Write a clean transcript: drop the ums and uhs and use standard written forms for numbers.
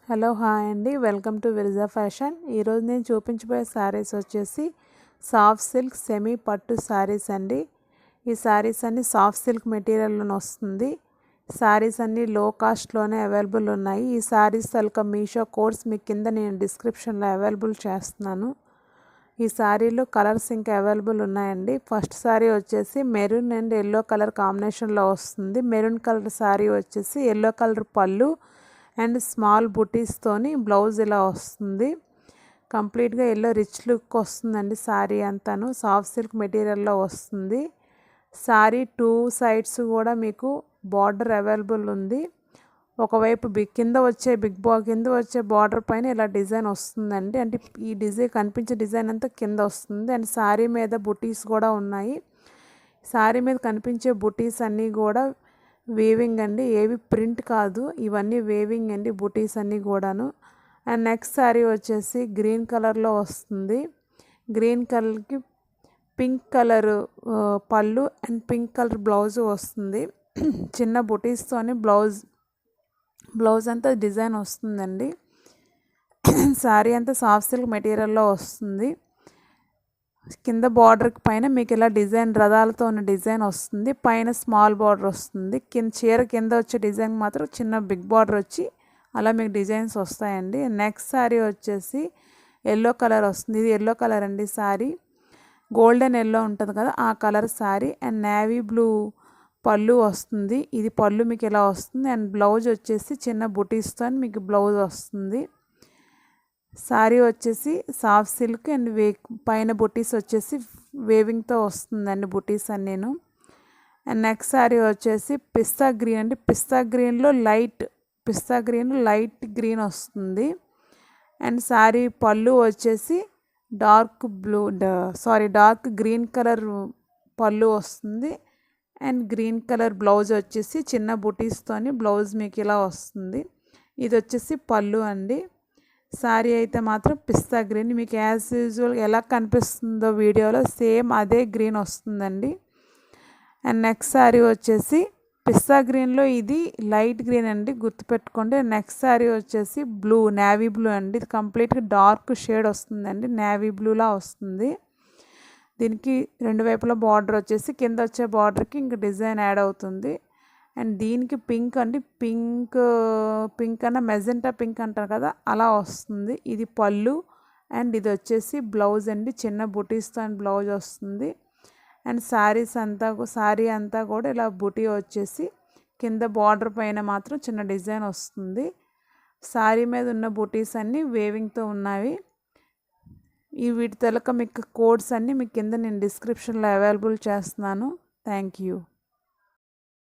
Hello hi అండి, welcome to విరిజా fashion. ఈరోజు నేను చూపించబోయే శారీస్ వచ్చేసి సాఫ్ట్ సిల్క్ సెమీ పట్టు శారీస్ అండి. ఈ శారీస్ అన్ని సాఫ్ట్ సిల్క్ మెటీరియల్లో వస్తుంది. శారీస్ అన్ని లో కాస్ట్లోనే అవైలబుల్ ఉన్నాయి. ఈ శారీస్ తాలూకా మీషో కోడ్స్ మీకు కింద నేను డిస్క్రిప్షన్లో అవైలబుల్ చేస్తున్నాను. ఈ శారీలో కలర్స్ ఇంకా అవైలబుల్ ఉన్నాయండి. ఫస్ట్ శారీ వచ్చేసి మెరూన్ అండ్ ఎల్లో కలర్ కాంబినేషన్లో వస్తుంది. మెరూన్ కలర్ శారీ వచ్చేసి ఎల్లో కలర్ పళ్ళు అండ్ స్మాల్ బుటీస్తోని బ్లౌజ్ ఇలా వస్తుంది. కంప్లీట్గా ఎల్లో రిచ్ లుక్ వస్తుందండి. శారీ అంతాను సాఫ్ట్ సిల్క్ మెటీరియల్లో వస్తుంది. శారీ టూ సైడ్స్ కూడా మీకు బార్డర్ అవైలబుల్ ఉంది. ఒకవైపు కింద వచ్చే బార్డర్ పైన ఇలా డిజైన్ వస్తుందండి. అంటే ఈ డిజైన్ కనిపించే డిజైన్ అంతా కింద వస్తుంది. అండ్ శారీ మీద బుటీస్ కూడా ఉన్నాయి. శారీ మీద కనిపించే బుటీస్ అన్నీ కూడా వేవింగ్ అండి, ఏవి ప్రింట్ కాదు, ఇవన్నీ వేవింగ్ అండి బుటీస్ అన్నీ కూడాను. అండ్ నెక్స్ట్ శారీ వచ్చేసి గ్రీన్ కలర్లో వస్తుంది. గ్రీన్ కలర్కి పింక్ కలర్ పళ్ళు అండ్ పింక్ కలర్ బ్లౌజ్ వస్తుంది. చిన్న బుటీస్తోని బ్లౌజ్ అంతా డిజైన్ వస్తుందండి. శారీ అంతా సాఫ్ట్ సిల్క్ మెటీరియల్లో వస్తుంది. కింద బార్డర్కి పైన మీకు ఇలా డిజైన్ రథాలతో ఉన్న డిజైన్ వస్తుంది. పైన స్మాల్ బార్డర్ వస్తుంది. చీర కింద వచ్చే డిజైన్ మాత్రం చిన్న బిగ్ బార్డర్ వచ్చి అలా మీకు డిజైన్స్ వస్తాయండి. నెక్స్ట్ శారీ వచ్చేసి ఎల్లో కలర్ వస్తుంది. ఇది ఎల్లో కలర్ అండి. శారీ గోల్డెన్ ఎల్లో ఉంటుంది కదా, ఆ colour sari. And navy blue పళ్ళు వస్తుంది. ఇది పళ్ళు మీకు ఇలా వస్తుంది. అండ్ బ్లౌజ్ వచ్చేసి చిన్న బుటీస్తో మీకు బ్లౌజ్ వస్తుంది. శారీ వచ్చేసి సాఫ్ట్ సిల్క్ అండ్ పైన బుటీస్ వచ్చేసి వేవింగ్తో వస్తుందండి బుటీస్ అన్నీను. అండ్ నెక్స్ట్ శారీ వచ్చేసి పిస్తా గ్రీన్ అండి. పిస్తా గ్రీన్ లైట్ గ్రీన్ వస్తుంది. అండ్ శారీ పళ్ళు వచ్చేసి డార్క్ గ్రీన్ కలర్ పళ్ళు వస్తుంది. అండ్ గ్రీన్ కలర్ బ్లౌజ్ వచ్చేసి చిన్న బుటీస్తోని బ్లౌజ్ మీకు ఇలా వస్తుంది. ఇది వచ్చేసి పళ్ళు అండి. శారీ అయితే మాత్రం పిస్తా గ్రీన్, మీకు యాజ్ యూజువల్ ఎలా కనిపిస్తుందో వీడియోలో సేమ్ అదే గ్రీన్ వస్తుందండి. అండ్ నెక్స్ట్ శారీ వచ్చేసి పిస్తా గ్రీన్లో ఇది లైట్ గ్రీన్ అండి, గుర్తుపెట్టుకోండి. నెక్స్ట్ శారీ వచ్చేసి నేవీ బ్లూ అండి. ఇది కంప్లీట్గా డార్క్ షేడ్ వస్తుందండి, నేవీ బ్లూలా వస్తుంది. దీనికి రెండు వైపులా బార్డర్ వచ్చేసి కింద వచ్చే బార్డర్కి ఇంక డిజైన్ యాడ్ అవుతుంది. అండ్ దీనికి పింక్ అండి, పింక్ అన్న మెజెంటా పింక్ అంటారు కదా, అలా వస్తుంది. ఇది పళ్ళు అండ్ ఇది వచ్చేసి బ్లౌజ్ అండి, చిన్న బుటీస్తో బ్లౌజ్ వస్తుంది. అండ్ శారీ అంతా కూడా ఇలా బుటీ వచ్చేసి కింద బార్డర్ పైన మాత్రం చిన్న డిజైన్ వస్తుంది. శారీ మీద ఉన్న బుటీస్ అన్నీ వేవింగ్తో ఉన్నవి. వీటి తలక మీకు కోడ్స్ అన్నీ మీకు కింద నేను డిస్క్రిప్షన్లో అవైలబుల్ చేస్తున్నాను. Thank you.